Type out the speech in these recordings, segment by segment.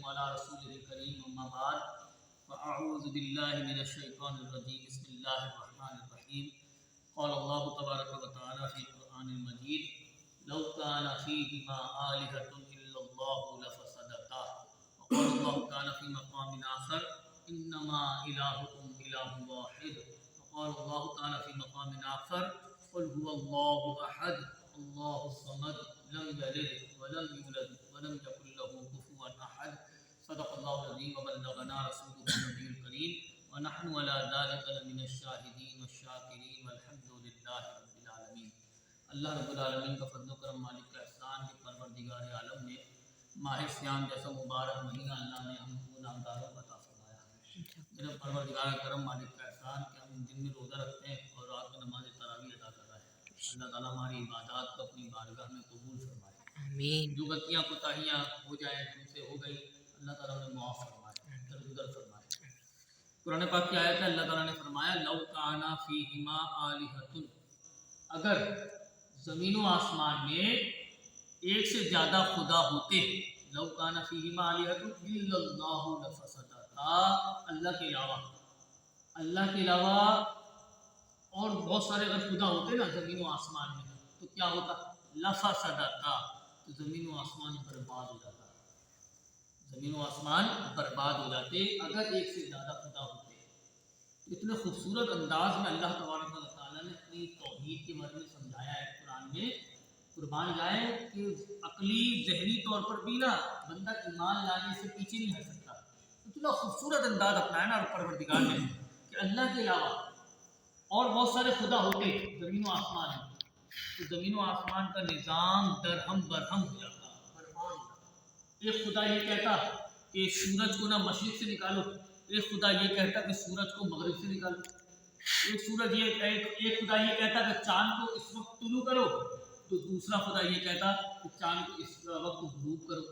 وعلى رسوله الكريم أما بعد فأعوذ بالله من الشيطان الرجيم بسم الله الرحمن الرحيم قال الله تبارك وتعالى في القرآن المجيد لو كان فيهما آلهة إلا الله لفسدتا وقال الله تعالى في مقام آخر إنما إلهكم إله واحد وقال الله تعالى في مقام آخر قل هو الله أحد الله الصمد لم يلد ولم يولد ولم يكن له كفوا أحد صدق الله العظيم وبلغنا رسوله النبي الكريم ونحن على ذلك لمن الشاهدين والشاكرين والحمد لله رب العالمين۔ اللہ رب العالمین کا فضل و کرم، مالک کا احسان کہ پروردگار عالم نے ماہ سیام جیسا مبارک مہینہ اللہ نے ہم کو نامداروں عطا فرمایا۔ میرا پروردگار کرم، مالک کا احسان کہ ہم دن میں روزہ رکھتے ہیں اور رات میں نماز تراویح ادا کر رہے ہیں۔ اللہ تعالیٰ ہماری عبادات کو اپنی بارگاہ میں قبول فرمائے۔ آمین۔ جو غلطیاں کوتاہیاں ہو جائیں ہم سے ہو گئی، اللہ تعالیٰ نے معاف فرمائے، درگزر فرمائے۔ قرآن پاک کی آیت ہے، اللہ تعالیٰ نے فرمایا لو کان فیہما آلہۃ، اگر زمین و آسمان میں ایک سے زیادہ خدا ہوتے، لو کان فیہما آلہۃ الا اللہ لفسدتا، اللہ کے علاوہ اور بہت سارے اگر خدا ہوتے نا زمین و آسمان میں تو کیا ہوتا؟ لفسدتا، تو زمین و آسمان برباد ہو جاتا، زمین و آسمان برباد ہو جاتے اگر ایک سے زیادہ خدا ہوتے۔ اتنے خوبصورت انداز میں اللہ تبارک و تعالیٰ نے اپنی توحید کے بارے میں سمجھایا ہے قرآن میں، قربان جائیں کہ عقلی ذہنی طور پر بھی نا بندہ ایمان لانے سے پیچھے نہیں ہٹ سکتا۔ اتنا خوبصورت انداز اپنایا نا پروردگار نے کہ اللہ کے علاوہ اور بہت سارے خدا ہوتے زمین و آسمان میں، تو زمین و آسمان کا نظام درہم برہم ہو جاتا، برباد ہو جاتا۔ ایک خدا یہ کہتا کہ سورج کو نہ مشرق سے نکالو، ایک خدا یہ کہتا کہ سورج کو مغرب سے نکالو، ایک خدا یہ کہتا کہ چاند کو اس وقت طلوع کرو، تو دوسرا خدا یہ کہتا کہ چاند کو اس وقت غروب کرو،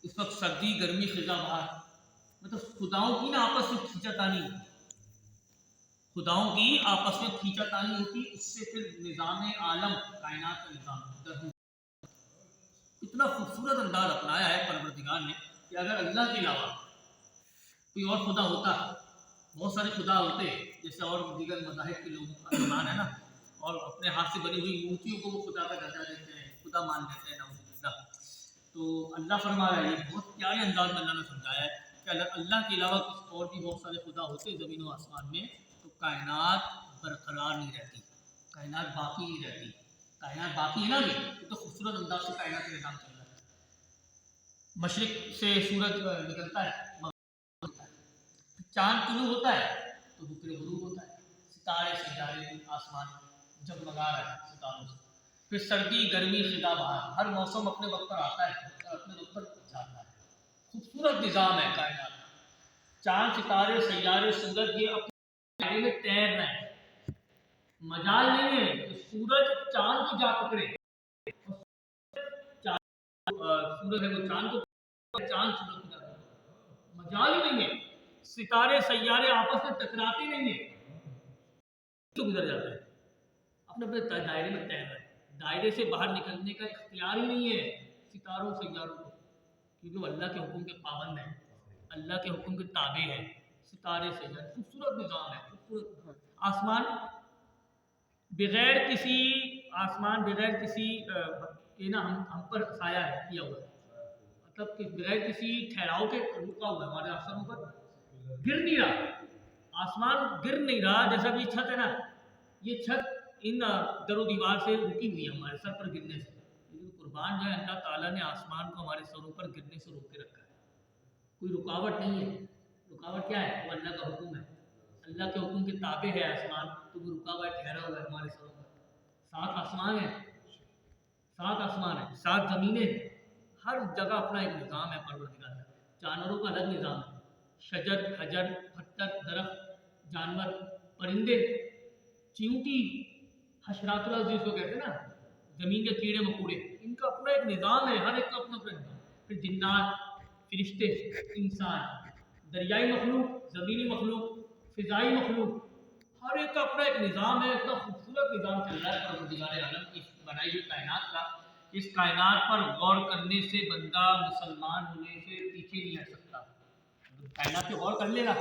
اس وقت سردی گرمی خزاں بہار۔ مطلب خداؤں کی نا آپس میں کھینچا تانی ہوتی، خداؤں کی آپس میں کھینچا تانی ہوتی، اس سے پھر نظام عالم کائنات کا نظام درہم۔ اتنا خوبصورت انداز اپنایا ہے پروردگار نے کہ اگر اللہ کے علاوہ کوئی اور خدا ہوتا، بہت سارے خدا ہوتے جیسے اور دیگر مذاہب کے لوگ ایمان ہے نا، اور اپنے ہاتھ سے بنی ہوئی مورتیوں کو وہ خدا کا درجہ دیتے ہیں، خدا مان لیتے ہیں نعوذ باللہ۔ تو اللہ فرما رہا ہے، یہ بہت پیارے انداز میں اللہ نے سمجھایا ہے کہ اللہ کے علاوہ کچھ اور بھی بہت سارے خدا ہوتے زمین و آسمان میں تو کائنات برقرار نہیں رہتی، کائنات باقی نہیں رہتی۔ کائنات باقی ہے نا، بھی تو خوبصورت انداز سے کائنات کا نظام چل رہا ہے۔ مشرق سے سورج نکلتا ہے، چاند طلوع ہوتا ہے تو دوسرے غروب ہوتا ہے، ستارے سیارے آسمان جگمگا رہا ہے ستاروں سے، پھر سردی گرمی خزاں بہار، ہر موسم اپنے وقت پر آتا ہے اور اپنے وقت پر جاتا ہے۔ خوبصورت نظام ہے کائنات، چاند ستارے سیارے سورج یہ اپنے دائرے میں تیر رہے ہیں، مجال نہیں ہے کہ سورج چاند کو جا پکڑے، سورج ہے وہ چاند کو چاند سورج کو جا پکڑے، مجال ہی نہیں ہے۔ ستارے سیارے آپس میں ٹکراتے نہیں ہیں، تو گزر جاتا ہے، اپنے اپنے دائرے میں تیر رہے ہیں، دائرے سے باہر نکلنے کا اختیار ہی نہیں ہے ستاروں سیاروں کو، کیونکہ وہ اللہ کے حکم کے پابند ہیں، اللہ کے حکم کے تابع ہیں۔ ستارے سیارے خوبصورت نظام ہے، خوبصورت آسمان بغیر کسی کہ نا ہم پر سایہ ہے کیا ہوا ہے، مطلب کہ بغیر کسی ٹھہراؤ کے رکا ہوا ہے ہمارے آسمانوں پر، گر نہیں رہا، آسمان گر نہیں رہا۔ جیسا کہ چھت ہے نا، یہ چھت ان در و دیوار سے رکی ہوئی ہے ہمارے سر پر گرنے سے، لیکن قربان جو ہے اللہ تعالیٰ نے آسمان کو ہمارے سروں پر گرنے سے روک کے رکھا ہے، کوئی رکاوٹ نہیں ہے۔ رکاوٹ کیا ہے؟ وہ اللہ کا حکم ہے، اللہ کے حکم کے تابع ہے آسمان، تو وہ رکا ہوا ہے، ٹھہرا ہوا ہے ہمارے سروں پر۔ 7 آسمان ہیں، 7 زمینیں، ہر جگہ اپنا ایک نظام ہے پروردگار کا۔ جانوروں کا الگ نظام ہے، شجر حجر پتھر درخت جانور پرندے چیونٹی حشرات اللہ جس کو کہتے ہیں نا، زمین کے کیڑے مکوڑے، ان کا اپنا ایک نظام ہے، ہر ایک کا اپنا اپنا نظام۔ پھر جنات فرشتے انسان دریائی مخلوق زمینی مخلوق فضائی مخلوق، ہر ایک کا اپنا ایک نظام ہے۔ اتنا خوبصورت نظام چل رہا ہے پروردگار عالم کی بنائی ہوئی کائنات کا، اس کائنات پر غور کرنے سے بندہ مسلمان ہونے سے پیچھے پیچھے نہیں ہٹ سکتا. کائنات پہ غور کر لے گا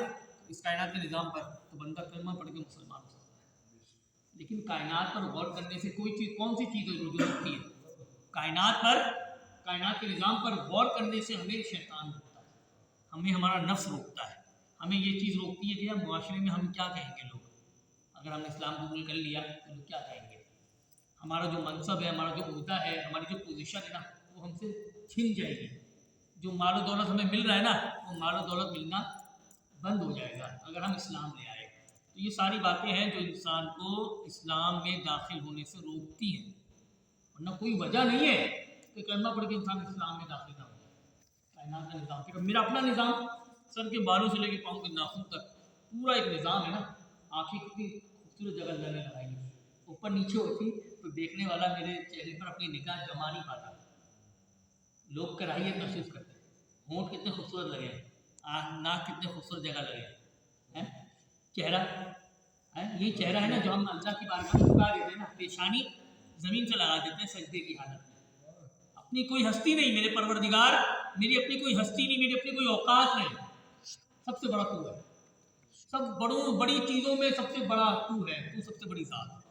اس کائنات کے نظام پر تو بندہ کلمہ پڑھ کے مسلمان ہو سکتا ہے. لیکن کائنات پر غور کرنے سے کوئی چیز کون سی چیز ہے جو روکتی ہے؟ کائنات پر، کائنات کے نظام پر غور کرنے سے ہمیں شیطان روکتا ہے، ہمیں ہمارا نفس روکتا ہے، ہمیں یہ چیز روکتی ہے کہ ہم معاشرے میں ہم کیا کہیں گے. لوگ اگر ہم نے اسلام قبول کر لیا تو لوگ کیا کہیں گے؟ ہمارا جو منصب ہے، ہمارا جو عہدہ ہے، ہماری جو پوزیشن ہے نا وہ ہم سے چھن جائے گی. جو مال و دولت ہمیں مل رہا ہے نا وہ مال و دولت ملنا بند ہو جائے گا اگر ہم اسلام لے آئے. تو یہ ساری باتیں ہیں جو انسان کو اسلام میں داخل ہونے سے روکتی ہیں، ورنہ کوئی وجہ نہیں ہے کہ کلمہ پڑھ کے انسان اسلام میں داخل نہ ہو جائے. کائنات کا نظام پھر میرا اپنا نظام، سر کے بالوں سے لے کے پاؤں کے ناخن تک پورا ایک نظام ہے نا. آنکھیں کتنی خوبصورت جگہ اللہ نے لگائی ہے، اوپر نیچے ہوتی تو دیکھنے والا میرے چہرے پر اپنی نگاہ جما نہیں پاتا. لوگ کراہیت محسوس کرتے ہیں. ہونٹ کتنے خوبصورت لگے ہیں، ناک کتنے خوبصورت جگہ لگے ہیں، چہرہ یہ چہرہ ہے نا جو ہم اللہ کی بارگاہ میں جھکا دیتے ہیں نا، پیشانی زمین سے لگا دیتے ہیں سجدے کی حالت میں. اپنی کوئی ہستی نہیں میرے پروردگار، میری اپنی کوئی ہستی نہیں، میری اپنی کوئی اوقات نہیں. سب سے بڑا تو ہے، سب بڑی چیزوں میں سب سے بڑا تو ہے، تو سب سے بڑی ذات ہے.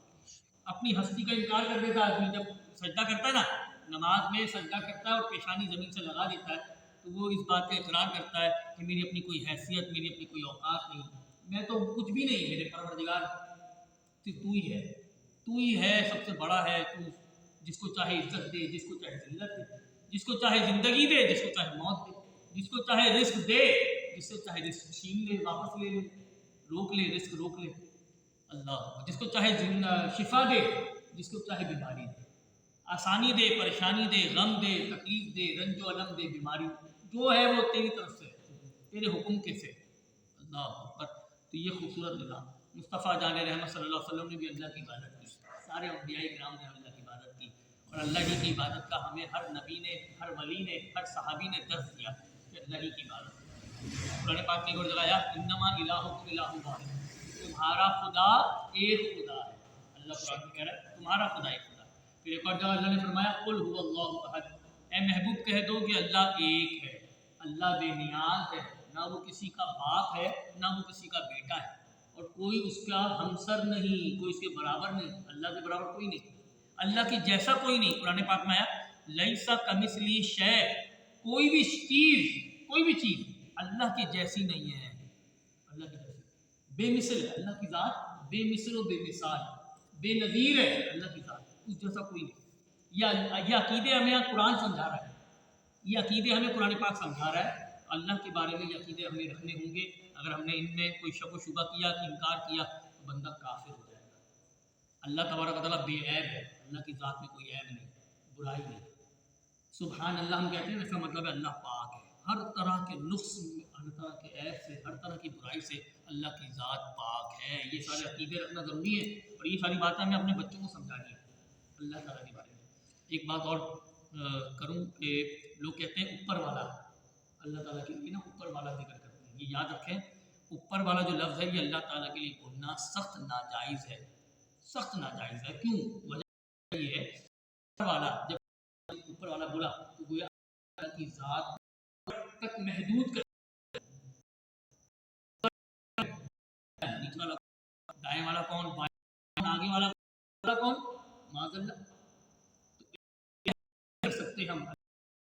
اپنی ہستی کا انکار کر دیتا آدمی جب سجدہ کرتا ہے نا، نماز میں سجدہ کرتا ہے اور پیشانی زمین سے لگا دیتا ہے تو وہ اس بات کا اقرار کرتا ہے کہ میری اپنی کوئی حیثیت، میری اپنی کوئی اوقات نہیں، میں تو کچھ بھی نہیں. میرے پروردگار تو ہی ہے، تو ہی ہے، سب سے بڑا ہے. تو جس کو چاہے عزت دے، جس کو چاہے ذلت دے، جس کو چاہے زندگی دے، جس کو چاہے موت دے، جس کو چاہے رزق دے، جس سے چاہے رزق چھین لے، واپس لے لے، روک لے، رزق روک لے. اللہ جس کو چاہے شفا دے، جس کو چاہے بیماری دے، آسانی دے، پریشانی دے، غم دے، تکلیف دے، رنج و الم دے، بیماری، جو ہے وہ تیری طرف سے، تیرے حکم کے سے. اللہ اکبر. تو یہ خوبصورت نظام. مصطفیٰ جان رحمت صلی اللہ علیہ وسلم نے بھی اللہ کی عبادت کی، سارے انبیاء کرام نے اللہ کی عبادت کی، اور اللہ ہی کی عبادت کا ہمیں ہر نبی نے، ہر ولی نے، ہر صحابی نے درس دیا کہ اللہ ہی کی عبادت. قرآن پاک میں ایک اور جگہ آیا انما الہکم الہ واحد، تمہارا خدا ایک خدا ہے. اللہ قرآن میں کہہ رہا ہے تمہارا خدا ایک خدا ہے. پھر ایک اور جگہ اللہ نے فرمایا قل هو اللہ احد، اے محبوب کہہ دو کہ اللہ ایک ہے، اللہ بے نیاز ہے، نہ وہ کسی کا باپ ہے نہ وہ کسی کا بیٹا ہے، اور کوئی اس کا ہمسر نہیں، کوئی اس کے برابر نہیں. اللہ کے برابر کوئی نہیں، اللہ کے جیسا کوئی نہیں. قرآن پاک میں آیا لیسا کمثلی شیء، کوئی بھی چیز، کوئی بھی چیز اللہ کے جیسی نہیں ہے. اللہ کی جیسی بے مثل ہے، اللہ کی ذات بے مثل و بے مثال، بے نظیر ہے. اللہ کی ذات اس جیسا کوئی نہیں. یہ عقیدے ہمیں قرآن سمجھا رہا ہے، یہ عقیدے ہمیں قرآن پاک سمجھا رہا ہے. اللہ کے بارے میں یہ عقیدے ہمیں رکھنے ہوں گے. اگر ہم نے ان میں کوئی شک و شبہ کیا، انکار کیا تو بندہ کافر ہو جائے گا. اللہ تبارک و تعالیٰ بے عیب ہے، اللہ کی ذات میں کوئی عیب نہیں، برائی نہیں. سبحان اللہ ہم کہتے ہیں، اس کا مطلب ہے اللہ پاک ہے ہر طرح کے نقص، ہر طرح کے عیب سے، ہر طرح کی برائی سے. اللہ کی ذات پاک ہے. یہ سارے عقیدے رکھنا ضروری ہے، اور یہ ساری باتیں ہمیں اپنے بچوں کو سمجھانی ہے اللہ تعالیٰ کے بارے میں. ایک بات اور کروں کہ لوگ کہتے ہیں اوپر والا، اللہ تعالیٰ کے لیے نا اوپر والا ذکر کرتے ہیں. یہ یاد رکھیں اوپر والا جو لفظ ہے یہ اللہ تعالیٰ کے لیے بولنا سخت ناجائز ہے، سخت ناجائز ہے. کیوں؟ وجہ یہ ہے اوپر والا، جب اوپر والا بولا تو گویا اللہ کی ذات تک محدود کر، دائیں والا کون، بائیں آگے والا کون، معاذ اللہ. کر سکتے ہم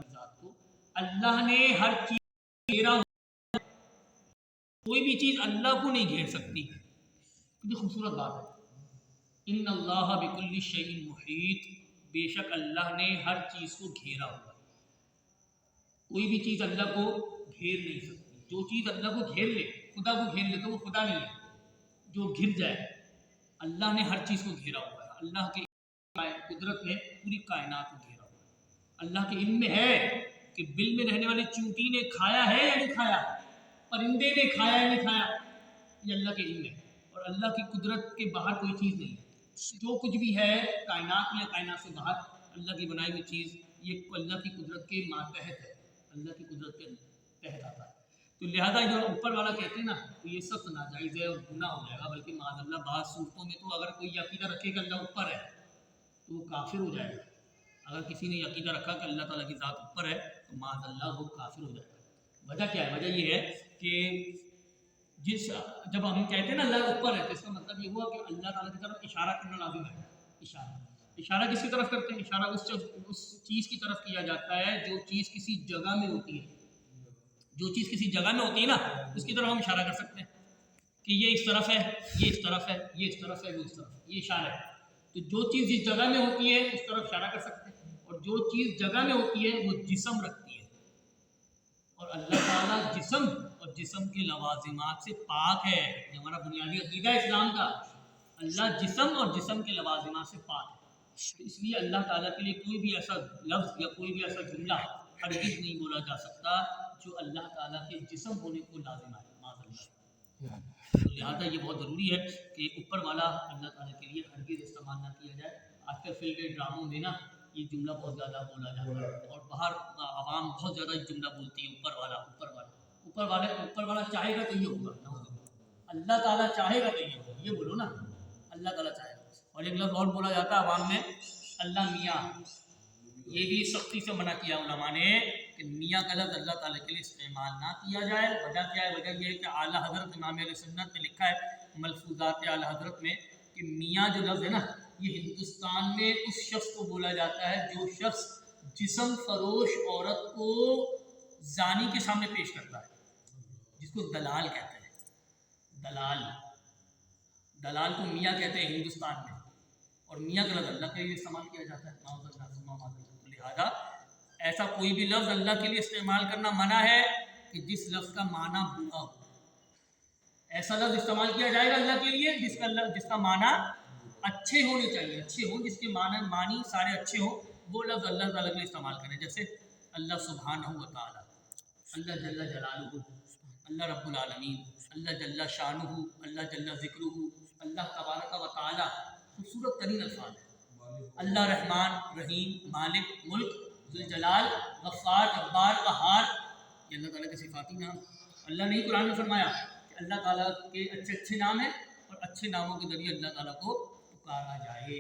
ذات کو. اللہ نے ہر چیز گھیرا، کوئی بھی چیز اللہ کو نہیں گھیر سکتی. کتنی خوبصورت بات ہے. ان اللہ بکل شیء محیط، بے شک اللہ نے ہر چیز کو گھیرا ہوا ہے. کوئی بھی چیز اللہ کو گھیر نہیں سکتی. جو چیز اللہ کو گھیر لے، خدا کو گھیر لے تو وہ خدا نہیں ہے. جو گر جائے، اللہ نے ہر چیز کو گھیرا ہوا ہے. اللہ کی قدرت نے پوری کائنات کو گھیرا ہوا ہے. اللہ کے علم میں ہے کہ بل میں رہنے والی چونٹی نے کھایا ہے یا نہیں کھایا، پرندے نے کھایا یا نہیں کھایا، یہ اللہ کے علم ہے. اور اللہ کی قدرت کے باہر کوئی چیز نہیں ہے. جو کچھ بھی ہے کائنات میں، کائنات سے باہر اللہ کی بنائی ہوئی چیز، یہ اللہ کی قدرت کے ماتحت ہے، اللہ کی قدرت کے تحت آتا ہے. تو لہذا جو اوپر والا کہتے ہیں نا تو یہ سخت ناجائز ہے اور گناہ ہو جائے گا. بلکہ معاذ اللہ بعض صورتوں میں تو اگر کوئی عقیدہ رکھے کہ اللہ اوپر ہے تو وہ کافر ہو جائے گا. اگر کسی نے عقیدہ رکھا کہ اللہ تعالیٰ کی ذات اوپر ہے تو معاذ اللہ وہ کافر ہو جائے گا. وجہ کیا ہے؟ وجہ یہ ہے کہ جب ہم کہتے ہیں نا اللہ اوپر ہے تو اس کا مطلب یہ ہوا کہ اللہ تعالیٰ کی طرف اشارہ کرنا لازم ہے. اشارہ کس کی طرف کرتے ہیں؟ اشارہ اس چیز کی طرف کیا جاتا ہے جو چیز کسی جگہ میں ہوتی ہے. جو چیز کسی جگہ میں ہوتی ہے نا اس کی طرف ہم اشارہ کر سکتے ہیں کہ یہ اس طرف ہے، یہ اس طرف ہے، یہ اس طرف ہے، وہ اس طرف ہے. یہ اشارہ ہے. تو جو چیز جس جگہ میں ہوتی ہے اس طرف اشارہ کر سکتے ہیں، اور جو چیز جگہ میں ہوتی ہے وہ جسم رکھتی ہے. اور اللہ تعالیٰ جسم اور جسم کے لوازمات سے پاک ہے. یہ ہمارا بنیادی عقیدہ ہے اسلام کا. اللہ جسم اور جسم کے لوازمات سے پاک ہے. اس لیے اللہ تعالیٰ کے لیے کوئی بھی ایسا لفظ یا کوئی بھی ایسا جملہ ہرگز نہیں بولا جا سکتا جو اللہ تعالیٰ کے جسم ہونے کو لازم ہے. معاذ اللہ. تو لہٰذا یہ بہت ضروری ہے کہ اوپر والا اللہ تعالیٰ کے لیے ہرگز استعمال نہ کیا جائے. آج کل فلم کے ڈراموں میں نا یہ جملہ بہت زیادہ بولا جاتا ہے، اور باہر عوام بہت زیادہ یہ جملہ بولتی ہے اوپر والا اوپر والا اوپر والا. اوپر والا چاہے گا تو یہ ہوگا. اللہ تعالیٰ چاہے گا تو یہ ہوگا. یہ بولو نا اللہ تعالیٰ چاہے گا. اور ایک لفظ اور بولا جاتا ہے عوام میں، اللہ میاں. یہ بھی سختی سے منع کیا علماء نے کہ میاں کا لفظ اللہ تعالیٰ کے لیے استعمال نہ کیا جائے. وجہ کیا ہے؟ وجہ یہ ہے کہ اعلیٰ حضرت امام علیہ سنت میں لکھا ہے ملفوظات اعلیٰ حضرت میں کہ میاں جو لفظ ہے نا یہ ہندوستان میں اس شخص کو بولا جاتا ہے جو شخص جسم فروش عورت کو زانی کے سامنے پیش کرتا ہے، جس کو دلال کہتے ہیں. دلال کو میاں کہتے ہیں ہندوستان میں، اور میاں کا لفظ اللہ کے لیے استعمال کیا جاتا ہے. لہٰذا ایسا کوئی بھی لفظ اللہ کے لیے استعمال کرنا منع ہے کہ جس لفظ کا معنی برا ہو. ایسا لفظ استعمال کیا جائے گا اللہ کے لیے جس کا معنی اچھے ہونے چاہیے، اچھے ہوں، جس کے معنی سارے اچھے ہوں، وہ لفظ اللہ تعالیٰ کے لیے استعمال کریں. جیسے اللہ سبحانہ و تعالیٰ، اللہ جل جلالہ، اللہ رب العالمین، اللہ جل شانہ، اللہ جل ذکرہ، اللہ تبارک و تعالیٰ. خوبصورت ترین الفاظ ہیں. اللہ رحمان، رحیم، مالک، ملک، ذوالجلال، غفار، جبار، قہار، یہ اللہ تعالیٰ کے صفاتی نام. اللہ نے قرآن میں فرمایا کہ اللہ تعالیٰ کے اچھے اچھے نام ہیں، اور اچھے ناموں کے ذریعے اللہ تعالیٰ کو پکارا جائے.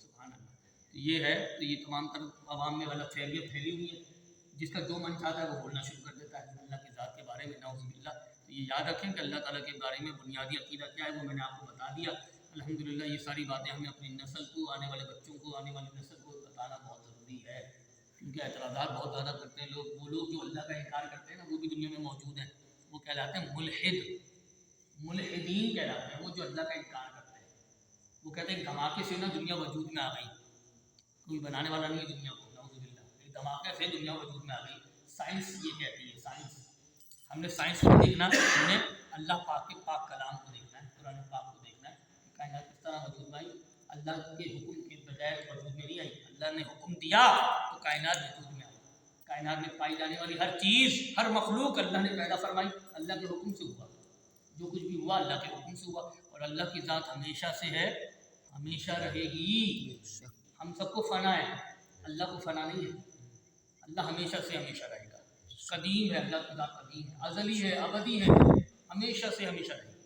سبحان اللہ. تو یہ ہے. تو یہ تمام تر عوام میں غلط فہمیت پھیلی ہوئی ہے. جس کا جو من چاہتا ہے وہ بولنا شروع کر دیتا ہے اللہ کی ذات کے بارے میں. نعوذ باللہ. تو یہ یاد رکھیں کہ اللہ تعالیٰ کے بارے میں بنیادی عقیدہ کیا ہے وہ میں نے آپ کو بتا دیا. الحمدللہ یہ ساری باتیں ہمیں اپنی نسل کو، آنے والے بچوں کو، آنے والی نسل کو بتانا بہت ضروری ہے، کیونکہ اعتراضات بہت زیادہ کرتے ہیں لوگ. وہ لوگ جو اللہ کا انکار کرتے ہیں نا وہ بھی دنیا میں موجود ہیں. وہ کہلاتے ہیں ملحد. ملحدین کہلاتے ہیں وہ جو اللہ کا انکار کرتے ہیں. وہ کہتے ہیں دھماکے سے نا دنیا وجود میں آ گئی، کوئی بنانے والا نہیں ہے دنیا کو. نعوذ باللہ. ایک دھماکے سے دنیا وجود میں آ گئی. سائنس یہ کہتی ہے. سائنس، ہم نے سائنس کو دیکھنا، ہم نے اللہ پاک کے پاک کلام کو دیکھنا ہے، قرآن پاک کو دیکھنا ہے. کائنات کس طرح وجود میں آئی؟ اللہ کے حکم کے بجائے وجود میں نہیں آئی. اللہ نے حکم دیا تو کائنات وجود میں آئی. کائنات میں پائی جانے والی ہر چیز، ہر مخلوق اللہ نے پیدا فرمائی، اللہ کے حکم سے ہوا. جو کچھ بھی ہوا اللہ کے حکم سے ہوا. اور اللہ کی ذات ہمیشہ سے ہے، ہمیشہ رہے گی. ہم سب کو فنا ہے، اللہ کو فنا نہیں ہے. اللہ ہمیشہ سے ہمیشہ رہے گا. قدیم ہے اللہ کی ذات، قدیم ہے، ازلی ہے، ابدی ہے، ہمیشہ سے ہمیشہ رہے گا.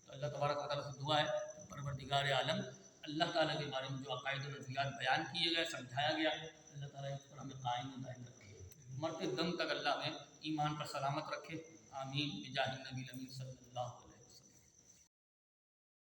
تو اللہ تبارک و تعالیٰ سے دعا ہے پروردگار عالم اللہ تعالیٰ کے بارے میں جو عقائد و نظریات بیان کیے گئے، سمجھایا گیا، اللہ تعالیٰ اس پر ہمیں قائم و دائم رکھے، مرتے دم تک اللہ ہمیں ایمان پر سلامت رکھے. آمین بجاہ النبی الامین صلی اللہ علیہ وسلم.